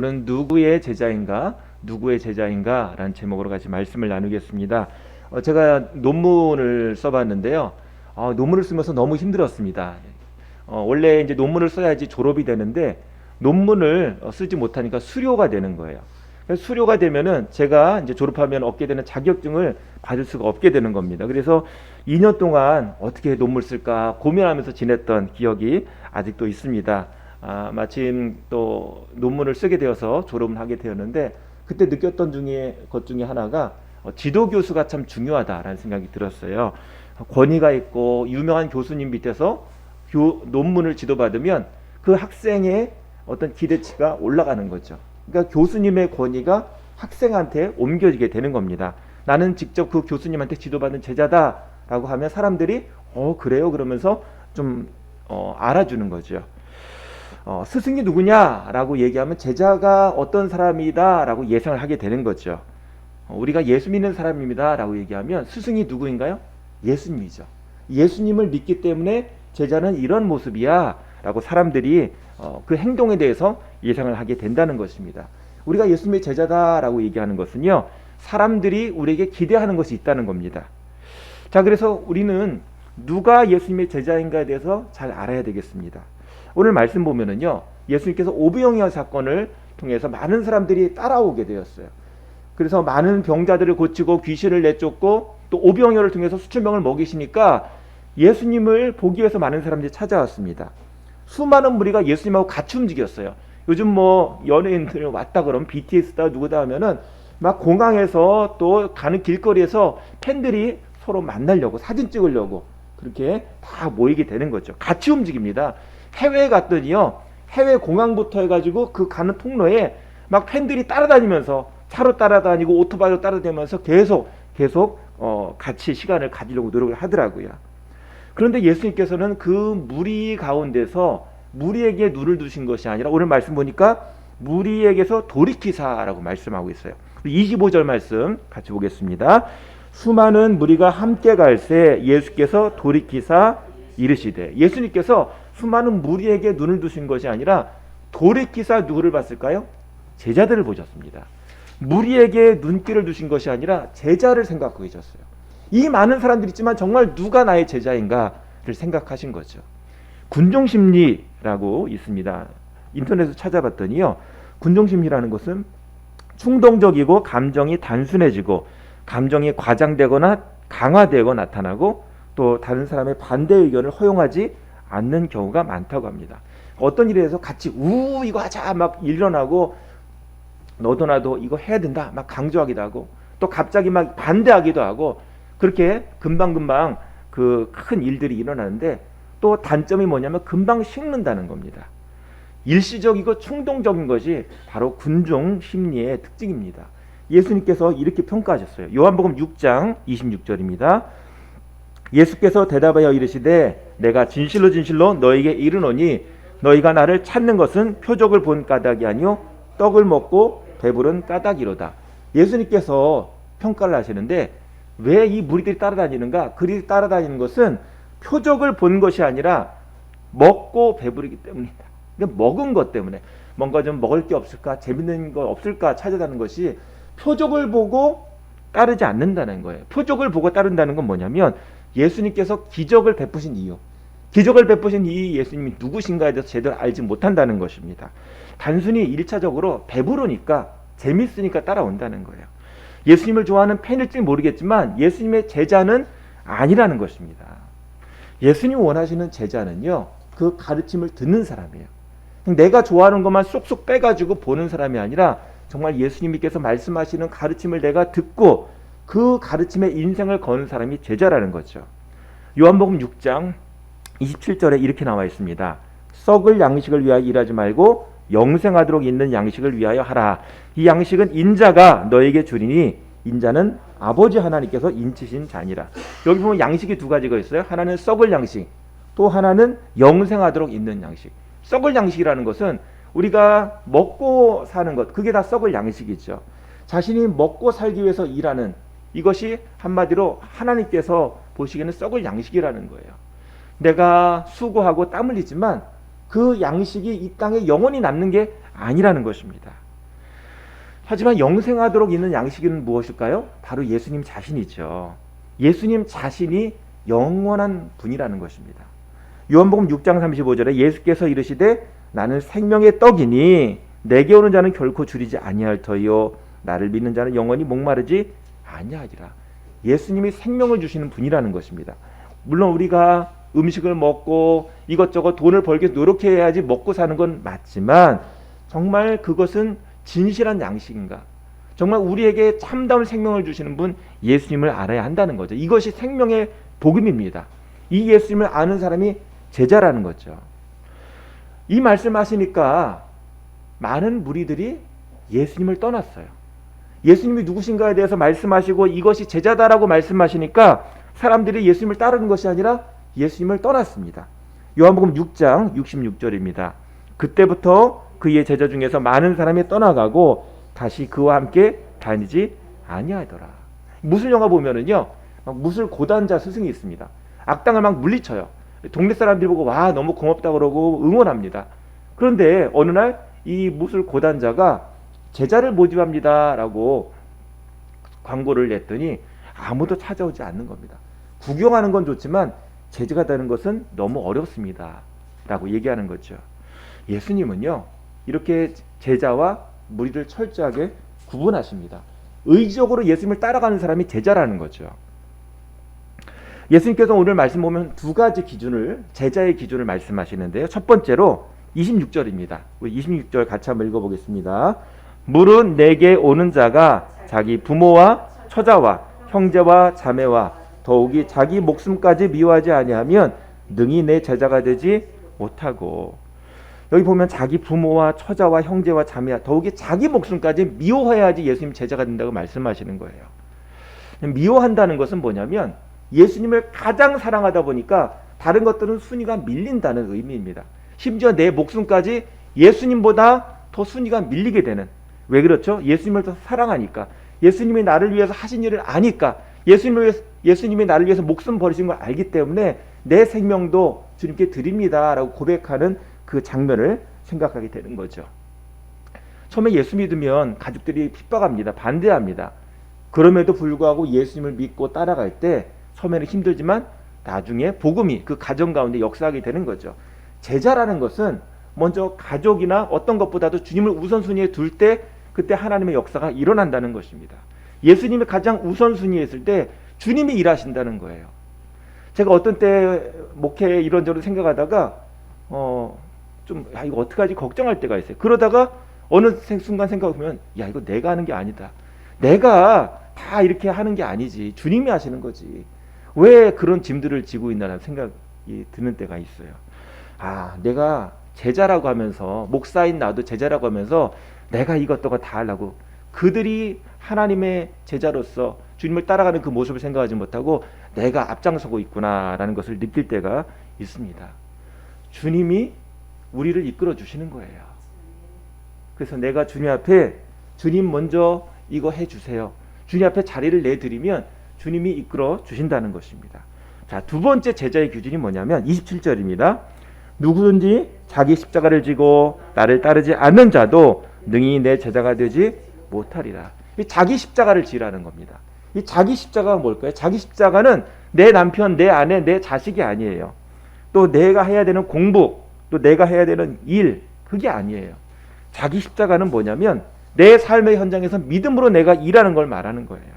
오늘은 누구의 제자인가? 누구의 제자인가? 라는 제목으로 같이 말씀을 나누겠습니다. 제가 논문을 써봤는데요. 논문을 쓰면서 너무 힘들었습니다. 원래 이제 논문을 써야지 졸업이 되는데 논문을 쓰지 못하니까 수료가 되는 거예요. 그래서 수료가 되면은 제가 이제 졸업하면 얻게 되는 자격증을 받을 수가 없게 되는 겁니다. 그래서 2년 동안 어떻게 논문을 쓸까 고민하면서 지냈던 기억이 아직도 있습니다. 마침 또 논문을 쓰게 되어서 졸업을 하게 되었는데 그때 느꼈던 것 중에 하나가 지도 교수가 참 중요하다라는 생각이 들었어요. 권위가 있고 유명한 교수님 밑에서 논문을 지도받으면 그 학생의 어떤 기대치가 올라가는 거죠. 그러니까 교수님의 권위가 학생한테 옮겨지게 되는 겁니다. 나는 직접 그 교수님한테 지도받은 제자다라고 하면 사람들이 그래요? 그러면서 좀 알아주는 거죠. 스승이 누구냐라고 얘기하면 제자가 어떤 사람이다라고 예상을 하게 되는 거죠. 우리가 예수 믿는 사람입니다라고 얘기하면 스승이 누구인가요? 예수님이죠. 예수님을 믿기 때문에 제자는 이런 모습이야라고 사람들이 그 행동에 대해서 예상을 하게 된다는 것입니다. 우리가 예수님의 제자다라고 얘기하는 것은요, 사람들이 우리에게 기대하는 것이 있다는 겁니다. 자, 그래서 우리는 누가 예수님의 제자인가에 대해서 잘 알아야 되겠습니다. 오늘 말씀 보면은요, 예수님께서 오병이어 사건을 통해서 많은 사람들이 따라오게 되었어요. 그래서 많은 병자들을 고치고 귀신을 내쫓고 또 오병이어를 통해서 수천 명을 먹이시니까 예수님을 보기 위해서 많은 사람들이 찾아왔습니다. 수많은 무리가 예수님하고 같이 움직였어요. 요즘 뭐 연예인들 왔다 그러면 BTS다 누구다 하면은 막 공항에서 또 가는 길거리에서 팬들이 서로 만나려고 사진 찍으려고 그렇게 다 모이게 되는 거죠. 같이 움직입니다. 해외에 갔더니요, 해외 공항부터 해가지고 그 가는 통로에 막 팬들이 따라다니면서 차로 따라다니고 오토바이로 따라다니면서 계속 같이 시간을 가지려고 노력을 하더라고요. 그런데 예수님께서는 그 무리 가운데서 무리에게 눈을 두신 것이 아니라 오늘 말씀 보니까 무리에게서 돌이키사라고 말씀하고 있어요. 25절 말씀 같이 보겠습니다. 수많은 무리가 함께 갈새 예수께서 돌이키사 이르시되, 예수님께서 수많은 무리에게 눈을 두신 것이 아니라 돌이키사 누구를 봤을까요? 제자들을 보셨습니다. 무리에게 눈길을 두신 것이 아니라 제자를 생각하고 계셨어요. 이 많은 사람들이 있지만 정말 누가 나의 제자인가를 생각하신 거죠. 군종심리라고 있습니다. 인터넷에서 찾아봤더니요, 군종심리라는 것은 충동적이고 감정이 단순해지고 감정이 과장되거나 강화되고 나타나고 또 다른 사람의 반대 의견을 허용하지 않는 경우가 많다고 합니다. 어떤 일에 대해서 같이 이거 하자 막 일어나고 너도 나도 이거 해야 된다 막 강조하기도 하고 또 갑자기 막 반대하기도 하고 그렇게 금방금방 그 큰 일들이 일어나는데 또 단점이 뭐냐면 금방 식는다는 겁니다. 일시적이고 충동적인 것이 바로 군종 심리의 특징입니다. 예수님께서 이렇게 평가하셨어요. 요한복음 6장 26절입니다. 예수께서 대답하여 이르시되 내가 진실로 진실로 너에게 이르노니 너희가 나를 찾는 것은 표적을 본 까닭이 아니요 떡을 먹고 배부른 까닭이로다. 예수님께서 평가를 하시는데 왜 이 무리들이 따라다니는가? 그들이 따라다니는 것은 표적을 본 것이 아니라 먹고 배부르기 때문이다. 그러니까 먹은 것 때문에 뭔가 좀 먹을 게 없을까? 재밌는 거 없을까? 찾아가는 것이 표적을 보고 따르지 않는다는 거예요. 표적을 보고 따른다는 건 뭐냐면 예수님께서 기적을 베푸신 이유, 기적을 베푸신 이 예수님이 누구신가에 대해서 제대로 알지 못한다는 것입니다. 단순히 1차적으로 배부르니까 재밌으니까 따라온다는 거예요. 예수님을 좋아하는 팬일지 모르겠지만 예수님의 제자는 아니라는 것입니다. 예수님 원하시는 제자는요, 그 가르침을 듣는 사람이에요. 내가 좋아하는 것만 쏙쏙 빼가지고 보는 사람이 아니라 정말 예수님께서 말씀하시는 가르침을 내가 듣고 그 가르침에 인생을 거는 사람이 제자라는 거죠. 요한복음 6장 27절에 이렇게 나와 있습니다. 썩을 양식을 위하여 일하지 말고 영생하도록 있는 양식을 위하여 하라. 이 양식은 인자가 너에게 주리니 인자는 아버지 하나님께서 인치신 자니라. 여기 보면 양식이 두 가지가 있어요. 하나는 썩을 양식, 또 하나는 영생하도록 있는 양식. 썩을 양식이라는 것은 우리가 먹고 사는 것, 그게 다 썩을 양식이죠. 자신이 먹고 살기 위해서 일하는 이것이 한마디로 하나님께서 보시기에는 썩을 양식이라는 거예요. 내가 수고하고 땀 흘리지만 그 양식이 이 땅에 영원히 남는 게 아니라는 것입니다. 하지만 영생하도록 있는 양식은 무엇일까요? 바로 예수님 자신이죠. 예수님 자신이 영원한 분이라는 것입니다. 요한복음 6장 35절에 예수께서 이르시되 나는 생명의 떡이니 내게 오는 자는 결코 줄이지 아니할 터이요 나를 믿는 자는 영원히 목마르지 아니하리라. 예수님이 생명을 주시는 분이라는 것입니다. 물론 우리가 음식을 먹고 이것저것 돈을 벌기 위해서 노력해야지 먹고 사는 건 맞지만 정말 그것은 진실한 양식인가? 정말 우리에게 참다운 생명을 주시는 분 예수님을 알아야 한다는 거죠. 이것이 생명의 복음입니다. 이 예수님을 아는 사람이 제자라는 거죠. 이 말씀하시니까 많은 무리들이 예수님을 떠났어요. 예수님이 누구신가에 대해서 말씀하시고 이것이 제자다라고 말씀하시니까 사람들이 예수님을 따르는 것이 아니라 예수님을 떠났습니다. 요한복음 6장 66절입니다. 그때부터 그의 제자 중에서 많은 사람이 떠나가고 다시 그와 함께 다니지 아니하더라. 무술 영화 보면은요, 막 무술 고단자 스승이 있습니다. 악당을 막 물리쳐요. 동네 사람들이 보고 와 너무 고맙다 그러고 응원합니다. 그런데 어느 날 이 무술 고단자가 제자를 모집합니다라고 광고를 냈더니 아무도 찾아오지 않는 겁니다. 구경하는 건 좋지만 제자가 되는 것은 너무 어렵습니다 라고 얘기하는 거죠. 예수님은요 이렇게 제자와 무리를 철저하게 구분하십니다. 의지적으로 예수님을 따라가는 사람이 제자라는 거죠. 예수님께서 오늘 말씀 보면 두 가지 기준을, 제자의 기준을 말씀하시는데요. 첫 번째로 26절입니다. 26절 같이 한번 읽어보겠습니다. 물은 내게 오는 자가 자기 부모와 처자와 형제와 자매와 더욱이 자기 목숨까지 미워하지 아니하면 능히 내 제자가 되지 못하고, 여기 보면 자기 부모와 처자와 형제와 자매와 더욱이 자기 목숨까지 미워해야지 예수님 제자가 된다고 말씀하시는 거예요. 미워한다는 것은 뭐냐면 예수님을 가장 사랑하다 보니까 다른 것들은 순위가 밀린다는 의미입니다. 심지어 내 목숨까지 예수님보다 더 순위가 밀리게 되는. 왜 그렇죠? 예수님을 더 사랑하니까, 예수님이 나를 위해서 하신 일을 아니까, 예수님이 나를 위해서 목숨 버리신 걸 알기 때문에 내 생명도 주님께 드립니다 라고 고백하는 그 장면을 생각하게 되는 거죠. 처음에 예수 믿으면 가족들이 핍박합니다. 반대합니다. 그럼에도 불구하고 예수님을 믿고 따라갈 때 처음에는 힘들지만 나중에 복음이 그 가정 가운데 역사하게 되는 거죠. 제자라는 것은 먼저 가족이나 어떤 것보다도 주님을 우선순위에 둘 때 그때 하나님의 역사가 일어난다는 것입니다. 예수님이 가장 우선순위에 있을 때 주님이 일하신다는 거예요. 제가 어떤 때 목회 이런저런 생각하다가 이거 어떡하지 걱정할 때가 있어요. 그러다가 어느 순간 생각하면 야 이거 내가 하는 게 아니다. 내가 다 이렇게 하는 게 아니지. 주님이 하시는 거지. 왜 그런 짐들을 지고 있나라는 생각이 드는 때가 있어요. 내가 제자라고 하면서, 목사인 나도 제자라고 하면서 내가 이것저것 다 하려고, 그들이 하나님의 제자로서 주님을 따라가는 그 모습을 생각하지 못하고 내가 앞장서고 있구나라는 것을 느낄 때가 있습니다. 주님이 우리를 이끌어 주시는 거예요. 그래서 내가 주님 앞에 주님 먼저 이거 해주세요. 주님 앞에 자리를 내드리면 주님이 이끌어 주신다는 것입니다. 자, 두 번째 제자의 기준이 뭐냐면 27절입니다. 누구든지 자기 십자가를 지고 나를 따르지 않는 자도 능히 내 제자가 되지 못하리라. 이 자기 십자가를 지라는 겁니다. 이 자기 십자가가 뭘까요? 자기 십자가는 내 남편, 내 아내, 내 자식이 아니에요. 또 내가 해야 되는 공부, 또 내가 해야 되는 일, 그게 아니에요. 자기 십자가는 뭐냐면 내 삶의 현장에서 믿음으로 내가 일하는 걸 말하는 거예요.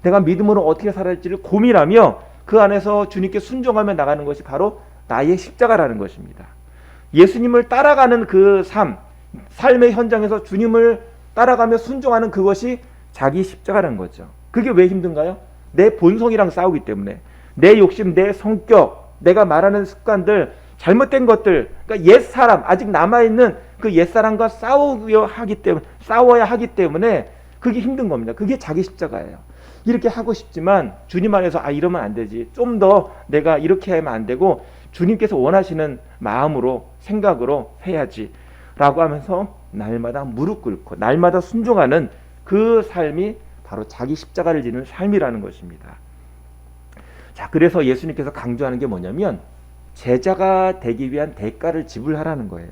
내가 믿음으로 어떻게 살아야할지를 고민하며 그 안에서 주님께 순종하며 나가는 것이 바로 나의 십자가라는 것입니다. 예수님을 따라가는 그 삶의 현장에서 주님을 따라가며 순종하는 그것이 자기 십자가라는 거죠. 그게 왜 힘든가요? 내 본성이랑 싸우기 때문에, 내 욕심, 내 성격, 내가 말하는 습관들, 잘못된 것들, 그러니까 옛사람, 아직 남아있는 그 옛사람과 싸워야 하기 때문에 그게 힘든 겁니다. 그게 자기 십자가예요. 이렇게 하고 싶지만 주님 안에서 이러면 안 되지, 좀 더 내가 이렇게 하면 안 되고 주님께서 원하시는 마음으로, 생각으로 해야지 라고 하면서 날마다 무릎 꿇고 날마다 순종하는 그 삶이 바로 자기 십자가를 지는 삶이라는 것입니다. 자, 그래서 예수님께서 강조하는 게 뭐냐면 제자가 되기 위한 대가를 지불하라는 거예요.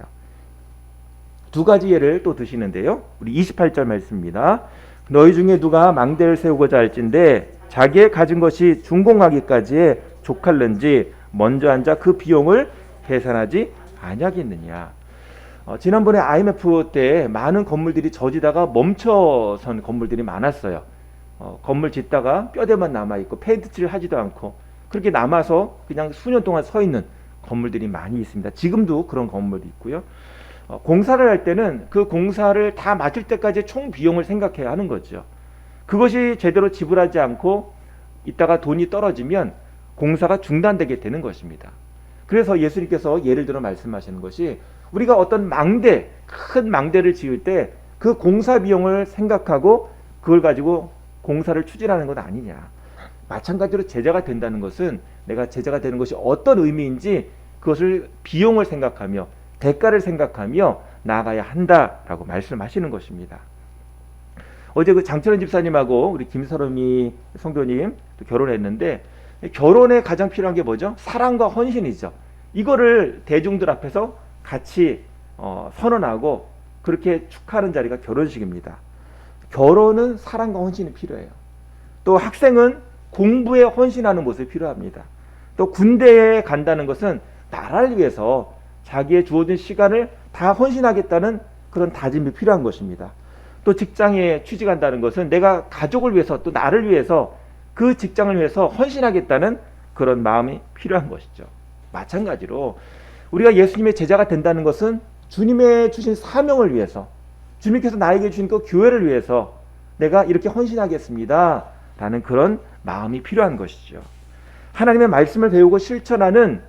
두 가지 예를 또 드시는데요. 우리 28절 말씀입니다. 너희 중에 누가 망대를 세우고자 할진대 자기의 가진 것이 준공하기까지에 족할는지 먼저 앉아 그 비용을 계산하지 아니하겠느냐. 지난번에 IMF 때 많은 건물들이 저지다가 멈춰선 건물들이 많았어요. 건물 짓다가 뼈대만 남아있고 페인트칠을 하지도 않고 그렇게 남아서 그냥 수년 동안 서 있는 건물들이 많이 있습니다. 지금도 그런 건물도 있고요. 공사를 할 때는 그 공사를 다 마칠 때까지 총 비용을 생각해야 하는 거죠. 그것이 제대로 지불하지 않고 있다가 돈이 떨어지면 공사가 중단되게 되는 것입니다. 그래서 예수님께서 예를 들어 말씀하시는 것이 우리가 어떤 망대, 큰 망대를 지을 때 그 공사 비용을 생각하고 그걸 가지고 공사를 추진하는 것 아니냐. 마찬가지로 제자가 된다는 것은 내가 제자가 되는 것이 어떤 의미인지 그것을 비용을 생각하며 대가를 생각하며 나아가야 한다라고 말씀하시는 것입니다. 어제 그 장철원 집사님하고 우리 김서롬이 성도님 또 결혼했는데 결혼에 가장 필요한 게 뭐죠? 사랑과 헌신이죠. 이거를 대중들 앞에서 같이 선언하고 그렇게 축하하는 자리가 결혼식입니다. 결혼은 사랑과 헌신이 필요해요. 또 학생은 공부에 헌신하는 모습이 필요합니다. 또 군대에 간다는 것은 나라를 위해서 자기의 주어진 시간을 다 헌신하겠다는 그런 다짐이 필요한 것입니다. 또 직장에 취직한다는 것은 내가 가족을 위해서 또 나를 위해서 그 직장을 위해서 헌신하겠다는 그런 마음이 필요한 것이죠. 마찬가지로 우리가 예수님의 제자가 된다는 것은 주님의 주신 사명을 위해서 주님께서 나에게 주신 그 교회를 위해서 내가 이렇게 헌신하겠습니다 라는 그런 마음이 필요한 것이죠. 하나님의 말씀을 배우고 실천하는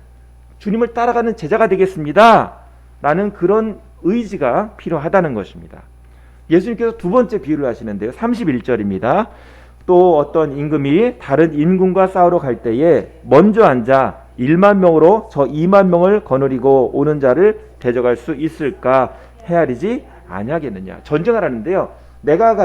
주님을 따라가는 제자가 되겠습니다 라는 그런 의지가 필요하다는 것입니다. 예수님께서 두 번째 비유를 하시는데요. 31절입니다. 또 어떤 임금이 다른 임금과 싸우러 갈 때에 먼저 앉아 1만 명으로 저 2만 명을 거느리고 오는 자를 대적할 수 있을까 헤아리지 아니하겠느냐. 전쟁을 하는데요. 내가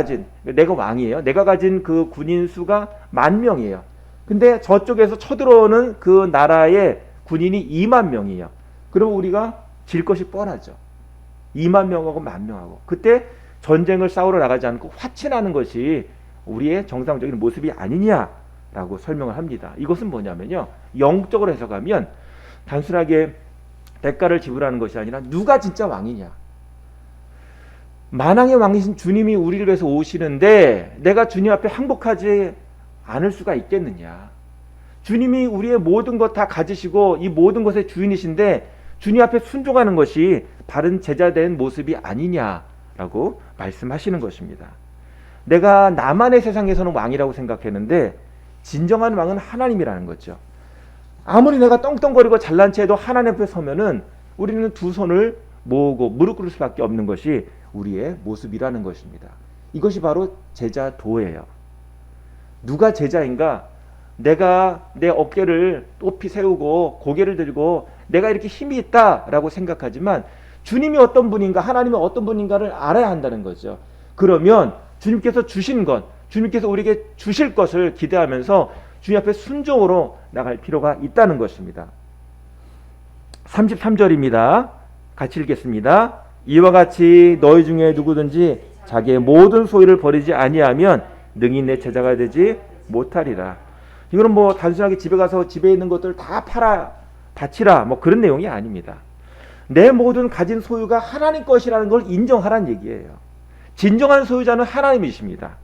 왕이에요. 내가 가진 그 군인 수가 10,000명이에요. 근데 저쪽에서 쳐들어오는 그 나라의 군인이 2만 명이에요. 그러면 우리가 질 것이 뻔하죠. 2만 명하고 10,000명하고. 그때 전쟁을 싸우러 나가지 않고 화친하는 것이 우리의 정상적인 모습이 아니냐라고 설명을 합니다. 이것은 뭐냐면요. 영적으로 해석하면 단순하게 대가를 지불하는 것이 아니라 누가 진짜 왕이냐. 만왕의 왕이신 주님이 우리를 위해서 오시는데 내가 주님 앞에 항복하지 않을 수가 있겠느냐. 주님이 우리의 모든 것 다 가지시고 이 모든 것의 주인이신데 주님 앞에 순종하는 것이 바른 제자된 모습이 아니냐라고 말씀하시는 것입니다. 내가 나만의 세상에서는 왕이라고 생각했는데 진정한 왕은 하나님이라는 거죠. 아무리 내가 떵떵거리고 잘난 채 해도 하나님 앞에 서면은 우리는 두 손을 모으고 무릎 꿇을 수밖에 없는 것이 우리의 모습이라는 것입니다. 이것이 바로 제자도예요. 누가 제자인가? 내가 내 어깨를 높이 세우고 고개를 들고 내가 이렇게 힘이 있다라고 생각하지만 주님이 어떤 분인가, 하나님이 어떤 분인가를 알아야 한다는 거죠. 그러면 주님께서 주신 것, 주님께서 우리에게 주실 것을 기대하면서 주님 앞에 순종으로 나갈 필요가 있다는 것입니다. 33절입니다. 같이 읽겠습니다. 이와 같이 너희 중에 누구든지 자기의 모든 소유를 버리지 아니하면 능히 내 제자가 되지 못하리라. 이거는 뭐 단순하게 집에 가서 집에 있는 것들 다 팔아 바치라 뭐 그런 내용이 아닙니다. 내 모든 가진 소유가 하나님 것이라는 걸 인정하라는 얘기예요. 진정한 소유자는 하나님이십니다.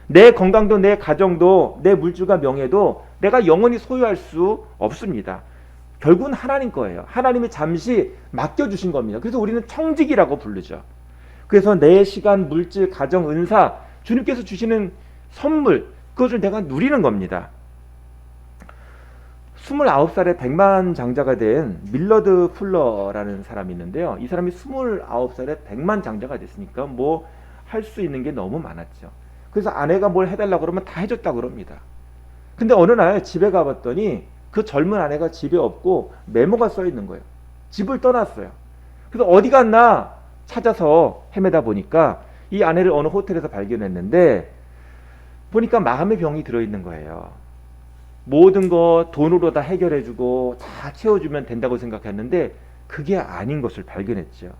내 건강도 내 가정도 내 물질과 명예도 내가 영원히 소유할 수 없습니다. 결국은 하나님 거예요. 하나님이 잠시 맡겨주신 겁니다. 그래서 우리는 청직이라고 부르죠. 그래서 내 시간, 물질, 가정, 은사 주님께서 주시는 선물 그것을 내가 누리는 겁니다. 29살에 백만장자가 된 밀러드 풀러라는 사람이 있는데요. 이 사람이 29살에 백만장자가 됐으니까 뭐 할 수 있는 게 너무 많았죠. 그래서 아내가 뭘 해달라고 그러면 다 해줬다고 그럽니다. 근데 어느 날 집에 가봤더니 그 젊은 아내가 집에 없고 메모가 써 있는 거예요. 집을 떠났어요. 그래서 어디 갔나 찾아서 헤매다 보니까 이 아내를 어느 호텔에서 발견했는데 보니까 마음의 병이 들어있는 거예요. 모든 거 돈으로 다 해결해주고 다 채워주면 된다고 생각했는데 그게 아닌 것을 발견했죠.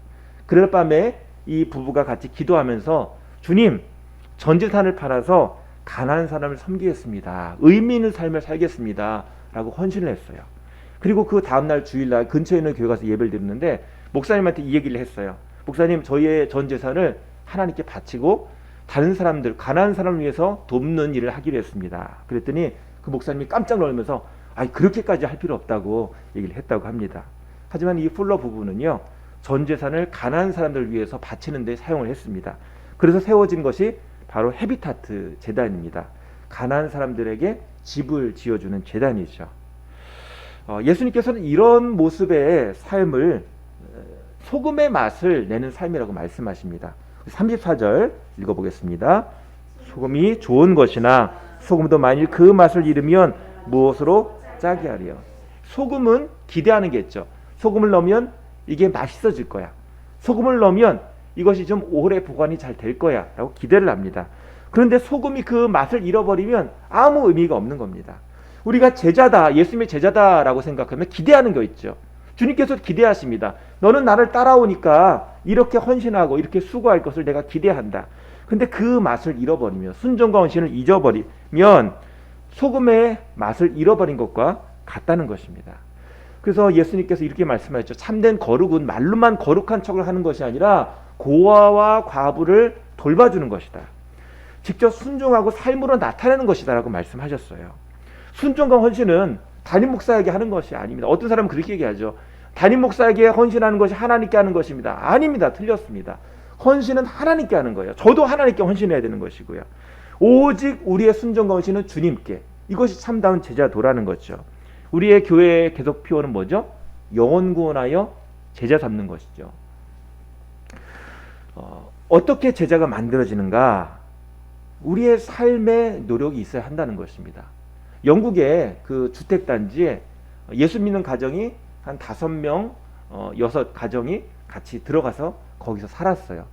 그날 밤에 이 부부가 같이 기도하면서 주님, 전 재산을 팔아서 가난한 사람을 섬기겠습니다. 의미 있는 삶을 살겠습니다. 라고 헌신을 했어요. 그리고 그 다음날 주일날 근처에 있는 교회 가서 예배를 드렸는데 목사님한테 이 얘기를 했어요. 목사님, 저희의 전 재산을 하나님께 바치고 다른 사람들, 가난한 사람을 위해서 돕는 일을 하기로 했습니다. 그랬더니 그 목사님이 깜짝 놀라면서 아니, 그렇게까지 할 필요 없다고 얘기를 했다고 합니다. 하지만 이 풀러 부부는요, 전 재산을 가난한 사람들을 위해서 바치는 데 사용을 했습니다. 그래서 세워진 것이 바로 헤비타트 재단입니다. 가난한 사람들에게 집을 지어주는 재단이죠. 예수님께서는 이런 모습의 삶을 소금의 맛을 내는 삶이라고 말씀하십니다. 34절 읽어보겠습니다. 소금이 좋은 것이나 소금도 만일 그 맛을 잃으면 무엇으로 짜게 하리요. 소금은 기대하는 게 있죠. 소금을 넣으면 이게 맛있어질 거야. 소금을 넣으면 이것이 좀 오래 보관이 잘 될 거야 라고 기대를 합니다. 그런데 소금이 그 맛을 잃어버리면 아무 의미가 없는 겁니다. 우리가 제자다, 예수님의 제자다라고 생각하면 기대하는 거 있죠. 주님께서 기대하십니다. 너는 나를 따라오니까 이렇게 헌신하고 이렇게 수고할 것을 내가 기대한다. 근데 그 맛을 잃어버리면, 순종과 헌신을 잊어버리면 소금의 맛을 잃어버린 것과 같다는 것입니다. 그래서 예수님께서 이렇게 말씀하셨죠. 참된 거룩은 말로만 거룩한 척을 하는 것이 아니라 고아와 과부를 돌봐주는 것이다. 직접 순종하고 삶으로 나타내는 것이다 라고 말씀하셨어요. 순종과 헌신은 담임 목사에게 하는 것이 아닙니다. 어떤 사람은 그렇게 얘기하죠. 담임 목사에게 헌신하는 것이 하나님께 하는 것입니다. 아닙니다. 틀렸습니다. 헌신은 하나님께 하는 거예요. 저도 하나님께 헌신해야 되는 것이고요. 오직 우리의 순종과 헌신은 주님께. 이것이 참다운 제자도라는 거죠. 우리의 교회의 계속 표어는 뭐죠? 영혼 구원하여 제자 삼는 것이죠. 어떻게 제자가 만들어지는가? 우리의 삶의 노력이 있어야 한다는 것입니다. 영국의 그 주택단지에 예수 믿는 가정이 한 5명, 6가정이 같이 들어가서 거기서 살았어요.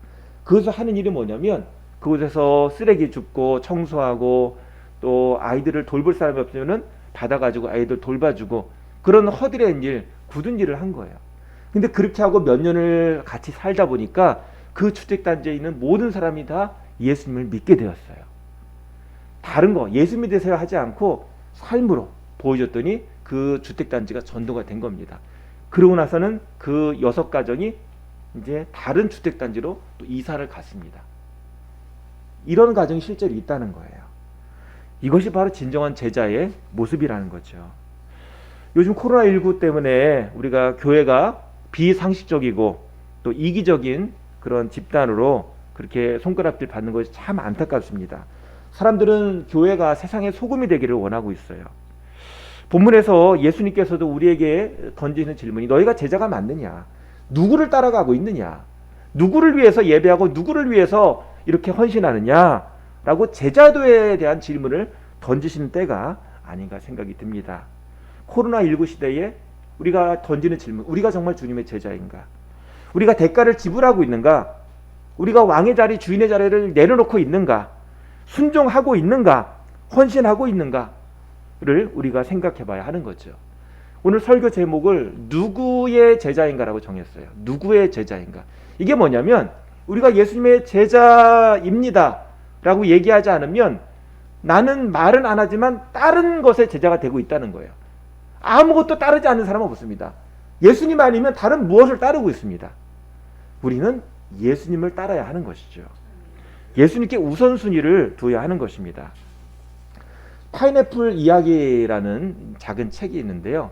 그것을 하는 일이 뭐냐면 그곳에서 쓰레기 줍고 청소하고 또 아이들을 돌볼 사람이 없으면은 받아가지고 아이들 돌봐주고 그런 허드렛 일, 굳은 일을 한 거예요. 근데 그렇게 하고 몇 년을 같이 살다 보니까 그 주택단지에 있는 모든 사람이 다 예수님을 믿게 되었어요. 다른 거 예수 믿으세요 하지 않고 삶으로 보여줬더니 그 주택단지가 전도가 된 겁니다. 그러고 나서는 그 6가정이 이제 다른 주택단지로 또 이사를 갔습니다. 이런 가정이 실제로 있다는 거예요. 이것이 바로 진정한 제자의 모습이라는 거죠. 요즘 코로나19 때문에 우리가 교회가 비상식적이고 또 이기적인 그런 집단으로 그렇게 손가락질 받는 것이 참 안타깝습니다. 사람들은 교회가 세상의 소금이 되기를 원하고 있어요. 본문에서 예수님께서도 우리에게 던지는 질문이 너희가 제자가 맞느냐? 누구를 따라가고 있느냐? 누구를 위해서 예배하고 누구를 위해서 이렇게 헌신하느냐? 라고 제자도에 대한 질문을 던지시는 때가 아닌가 생각이 듭니다. 코로나19 시대에 우리가 던지는 질문, 우리가 정말 주님의 제자인가? 우리가 대가를 지불하고 있는가? 우리가 왕의 자리, 주인의 자리를 내려놓고 있는가? 순종하고 있는가? 헌신하고 있는가를 우리가 생각해 봐야 하는 거죠. 오늘 설교 제목을 누구의 제자인가라고 정했어요. 누구의 제자인가? 이게 뭐냐면 우리가 예수님의 제자입니다 라고 얘기하지 않으면 나는 말은 안 하지만 다른 것의 제자가 되고 있다는 거예요. 아무것도 따르지 않는 사람은 없습니다. 예수님 아니면 다른 무엇을 따르고 있습니다. 우리는 예수님을 따라야 하는 것이죠. 예수님께 우선순위를 둬야 하는 것입니다. 파인애플 이야기라는 작은 책이 있는데요.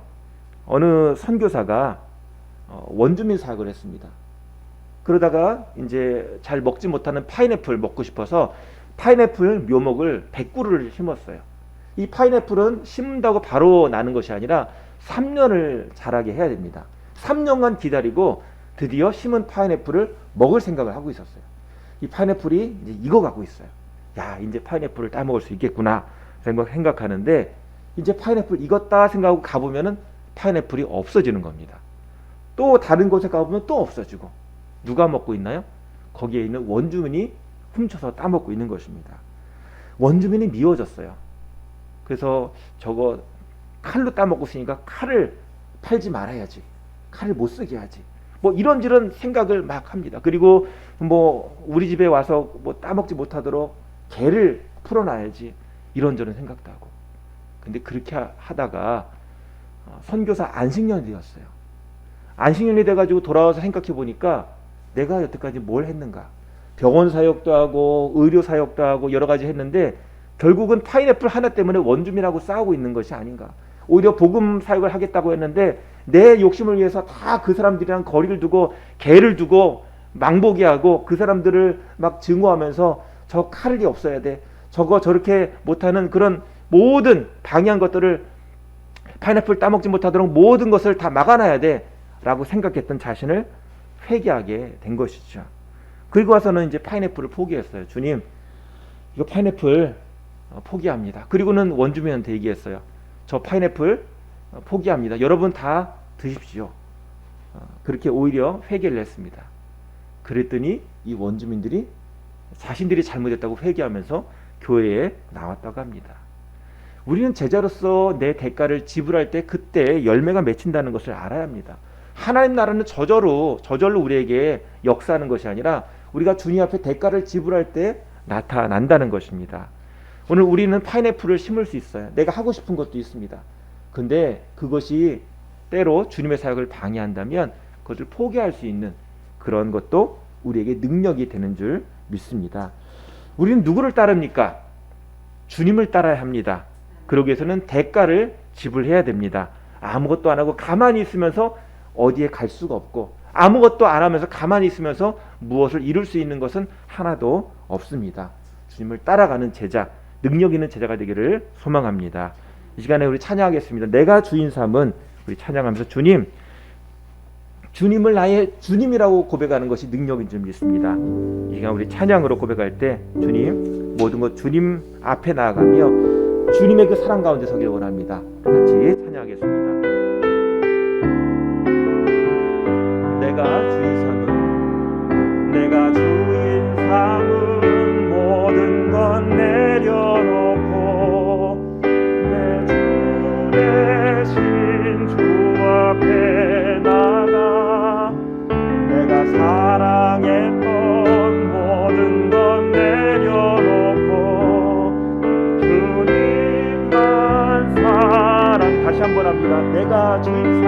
어느 선교사가 원주민 사역을 했습니다. 그러다가 이제 잘 먹지 못하는 파인애플 먹고 싶어서 파인애플 묘목을 100그루를 심었어요. 이 파인애플은 심는다고 바로 나는 것이 아니라 3년을 자라게 해야 됩니다. 3년간 기다리고 드디어 심은 파인애플을 먹을 생각을 하고 있었어요. 이 파인애플이 이제 익어가고 있어요. 야, 이제 파인애플을 따먹을 수 있겠구나 생각하는데 이제 파인애플 익었다 생각하고 가보면은 파인애플이 없어지는 겁니다. 또 다른 곳에 가보면 또 없어지고 누가 먹고 있나요? 거기에 있는 원주민이 훔쳐서 따먹고 있는 것입니다. 원주민이 미워졌어요. 그래서 저거 칼로 따먹고 있으니까 칼을 팔지 말아야지. 칼을 못 쓰게 하지. 뭐 이런저런 생각을 막 합니다. 그리고 뭐 우리 집에 와서 뭐 따먹지 못하도록 개를 풀어놔야지, 이런저런 생각도 하고. 근데 그렇게 하다가 선교사 안식년이 되었어요. 안식년이 돼가지고 돌아와서 생각해 보니까 내가 여태까지 뭘 했는가. 병원 사역도 하고 의료 사역도 하고 여러 가지 했는데 결국은 파인애플 하나 때문에 원주민하고 싸우고 있는 것이 아닌가. 오히려 복음 사역을 하겠다고 했는데 내 욕심을 위해서 다 그 사람들이랑 거리를 두고 개를 두고 망보게 하고 그 사람들을 막 증오하면서 저 칼이 없어야 돼, 저거 저렇게 못하는 그런 모든 방해한 것들을, 파인애플 따먹지 못하도록 모든 것을 다 막아놔야 돼 라고 생각했던 자신을 회개하게 된 것이죠. 그리고 와서는 이제 파인애플을 포기했어요. 주님, 이거 파인애플 포기합니다. 그리고는 원주민한테 얘기했어요. 저 파인애플 포기합니다. 여러분 다 드십시오. 그렇게 오히려 회개를 했습니다. 그랬더니 이 원주민들이 자신들이 잘못했다고 회개하면서 교회에 나왔다고 합니다. 우리는 제자로서 내 대가를 지불할 때 그때 열매가 맺힌다는 것을 알아야 합니다. 하나님 나라는 저절로 우리에게 역사하는 것이 아니라 우리가 주님 앞에 대가를 지불할 때 나타난다는 것입니다. 오늘 우리는 파인애플을 심을 수 있어요. 내가 하고 싶은 것도 있습니다. 근데 그것이 때로 주님의 사역을 방해한다면 그것을 포기할 수 있는 그런 것도 우리에게 능력이 되는 줄 믿습니다. 우리는 누구를 따릅니까? 주님을 따라야 합니다. 그러기 위해서는 대가를 지불해야 됩니다. 아무것도 안 하고 가만히 있으면서 어디에 갈 수가 없고, 아무것도 안 하면서 가만히 있으면서 무엇을 이룰 수 있는 것은 하나도 없습니다. 주님을 따라가는 제자, 능력 있는 제자가 되기를 소망합니다. 이 시간에 우리 찬양하겠습니다. 내가 주인 삼은, 우리 찬양하면서 주님을 나의 주님이라고 고백하는 것이 능력인 줄 믿습니다. 이 시간 우리 찬양으로 고백할 때 주님, 모든 것 주님 앞에 나아가며 주님의 그 사랑 가운데 서기를 원합니다. 같이 찬양하겠습니다. 내가 주인 삼은 모든 건 내려놓고 내 주 대신 주 앞에 나가 내가 사랑했던 모든 건 내려놓고 주님만 사랑, 다시 한번 합니다. 내가 주인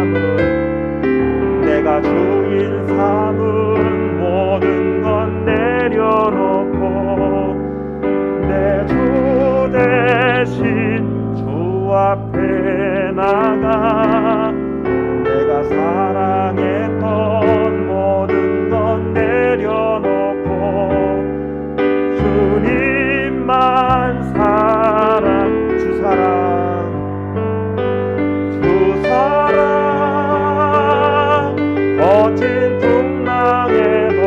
삼은 모든 건 내려놓고 내 주 대신 주 앞에 나가 내가 사랑했던 모든 건 내려놓고 주님만 사랑, 주 사랑 거친 풍랑에도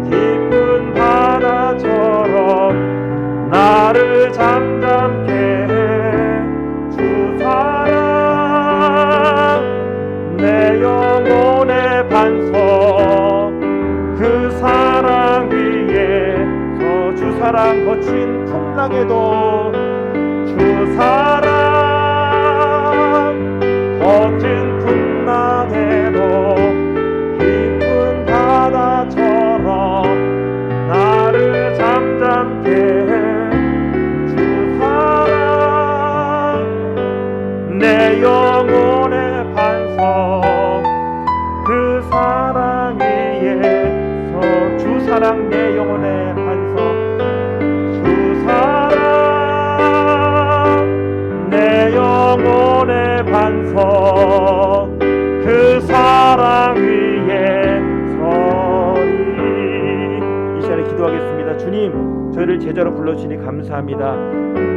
깊은 바다처럼 나를 잠잠케 해. 주 사랑 내 영혼의 반석, 그 사랑 위에서 주 사랑 거친 풍랑에도 주 사랑 거친 풍랑에도 깊은 바다처럼 나를 잠잠케 해. 주 사랑 내 영혼의 반석, 그 사랑 위에서 주 사랑 내 영혼의 반석, 주 사랑 내 영혼의 반석, 그 사랑 위에 서리. 이 시간에 기도하겠습니다. 주님, 저희를 제자로 불러주시니 감사합니다.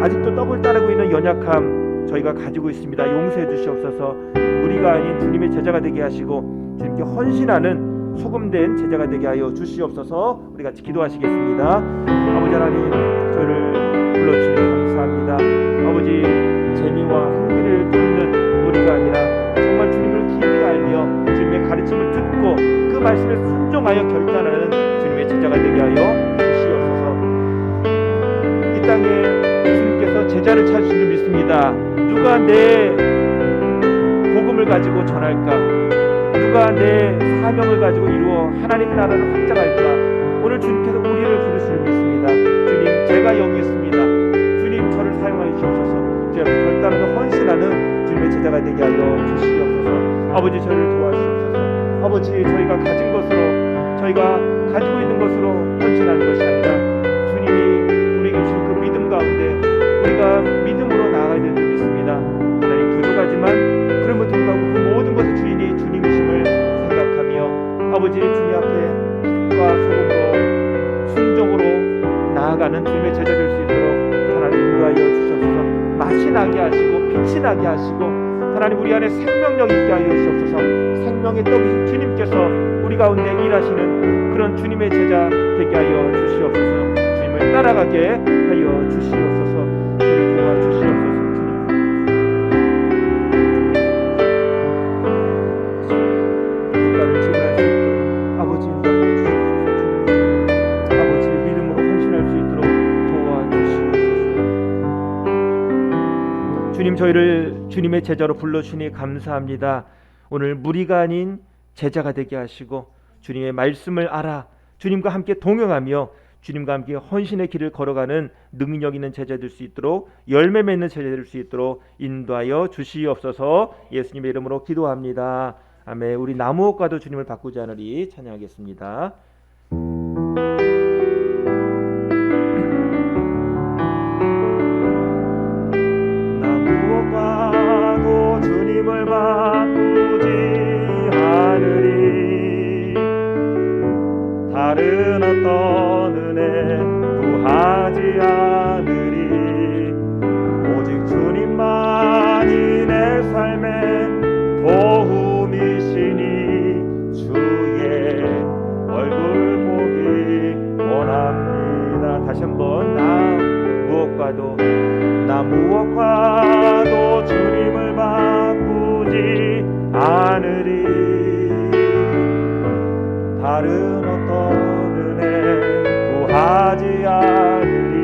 아직도 떡을 따르고 있는 연약함 저희가 가지고 있습니다. 용서해 주시옵소서. 무리가 아닌 주님의 제자가 되게 하시고 주님께 헌신하는 소금된 제자가 되게 하여 주시옵소서. 우리 같이 기도하시겠습니다. 아버지 하나님, 저희를 불러주시니 감사합니다. 아버지, 재미와 흥미를 듣는 무리가 아니라 정말 주님을 깊이 알며 주님의 가르침을 듣고 그 말씀에 순종하여 결단하는 주님의 제자가 되게 하여 주시옵소서. 이 땅에 주님께서 제자를 찾으신 줄 믿습니다. 누가 내 복음을 가지고 전할까? 누가 내 사명을 가지고 이루어 하나님 나라를 확장할까? 오늘 주님께서 우리를 부르시는 믿습니다. 주님, 제가 여기 있습니다. 주님, 저를 사용하여 주옵소서. 제가 별다른 헌신하는 주님의 제자가 되게 하여 주시옵소서. 아버지, 저를 도와주옵소서. 아버지, 저희가 가진 것으로, 저희가 가지고 있는 것으로 헌신하는 것이 아니라 주님이 우리에게 주신 그 믿음 가운데 우리가 믿음으로 나아가야 될 줄 믿습니다. 하나님, 부족하지만 그럼에도 불구하고 그 모든 것의 주인이 주님이심을 생각하며 아버지, 주님 앞에 빛과 소금으로 순종으로 나아가는 주님의 제자 될 수 있도록 하나님 인도하여 주시옵소서. 맛이 나게 하시고 빛이 나게 하시고 하나님, 우리 안에 생명력 있게 하여 주시옵소서. 생명의 떡이신 주님께서 우리 가운데 일하시는 그런 주님의 제자 되게 하여 주시옵소서. 주님을 따라가게 하여 주시옵소서. 주님 도와주시옵소서. 주님 국가를 지배할 수 있도록 아버지 인도하여 주시옵소서. 아버지 믿음으로 헌신할 수 있도록 도와주시옵소서. 주님, 저희를 주님의 제자로 불러주시니 감사합니다. 오늘 무리가 아닌 제자가 되게 하시고 주님의 말씀을 알아 주님과 함께 동행하며 주님과 함께 헌신의 길을 걸어가는 능력 있는 제자 될 수 있도록, 열매 맺는 제자 될 수 있도록 인도하여 주시옵소서. 예수님의 이름으로 기도합니다. 아멘. 우리 나무옥과도 주님을 바꾸지 않으리 찬양하겠습니다. 나무옥과도 주님을 바꾸지 않으리. 다른 어떤 은혜 구하지 않으리. 오직 주님만이 내 삶의 도움이시니 주의 얼굴 보기 원합니다. 다시 한번 나 무엇과도 주님을 바꾸지 않으리. 다른 어떤 은혜 구하지 않으리.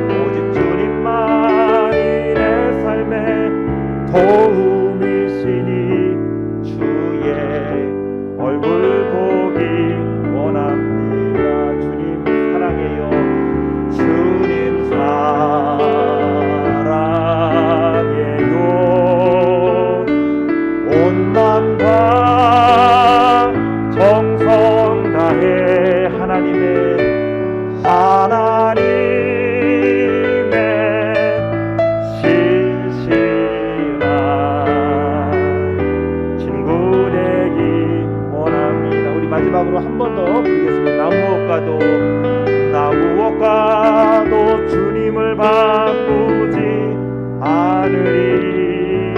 오직 주님만이 내 삶의 도움이시니 주의 얼굴 보기 원합니다. 주님 사랑해요. 주님 사랑해요. 온 마음과 정성 다해 하나님의 신실한 친구 되기 원합니다. 우리 마지막으로 한 번 더 부르겠습니다. 나무엇과도 주님을 바꾸지 않으리.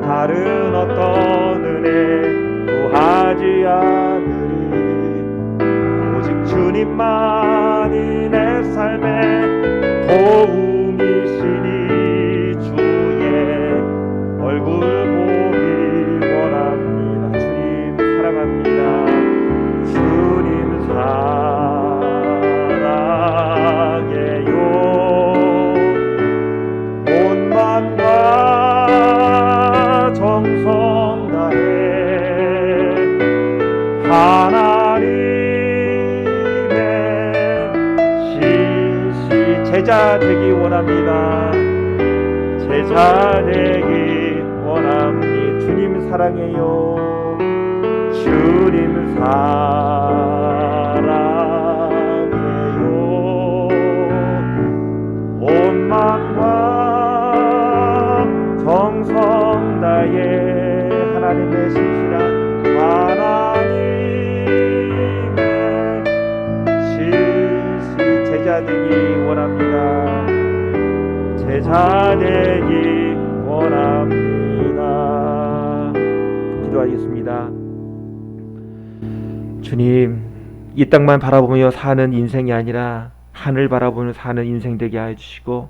다른 어떤 은혜 구하지 않으리. 오직 주님만이 내 삶의 도움이시니 주의 얼굴 보기 원합니다. 주님 사랑합니다. 주님 사랑해요. 온 마음과 정성 다해 하나님의 제자 되기 원합니다. 제자 되기 원합니다. 주님 사랑해요. 주님 사랑해요. 온 마음과 정성 다해 하나님의 신실한 하나님의 제자 되기 원합니다. 제자 되기 원합니다. 기도하겠습니다. 주님, 이 땅만 바라보며 사는 인생이 아니라 하늘 바라보며 사는 인생 되게 하여 주시고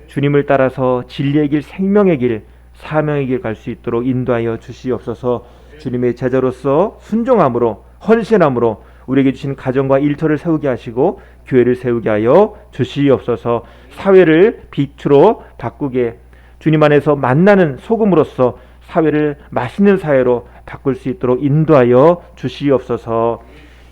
주님을 따라서 진리의 길, 생명의 길, 사명의 길 갈 수 있도록 인도하여 주시옵소서. 주님의 제자로서 순종함으로 헌신함으로 우리에게 주신 가정과 일터를 세우게 하시고 교회를 세우게 하여 주시옵소서. 사회를 빛으로 바꾸게 주님 안에서 만나는 소금으로서 사회를 맛있는 사회로 바꿀 수 있도록 인도하여 주시옵소서.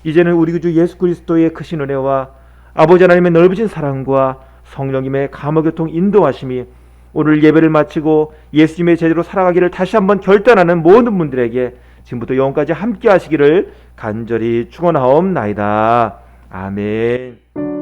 이제는 우리 주 예수 그리스도의 크신 은혜와 아버지 하나님의 넓으신 사랑과 성령님의 감화교통 인도하심이 오늘 예배를 마치고 예수님의 제자로 살아가기를 다시 한번 결단하는 모든 분들에게 지금부터 영원까지 함께 하시기를 간절히 축원하옵나이다. 아멘.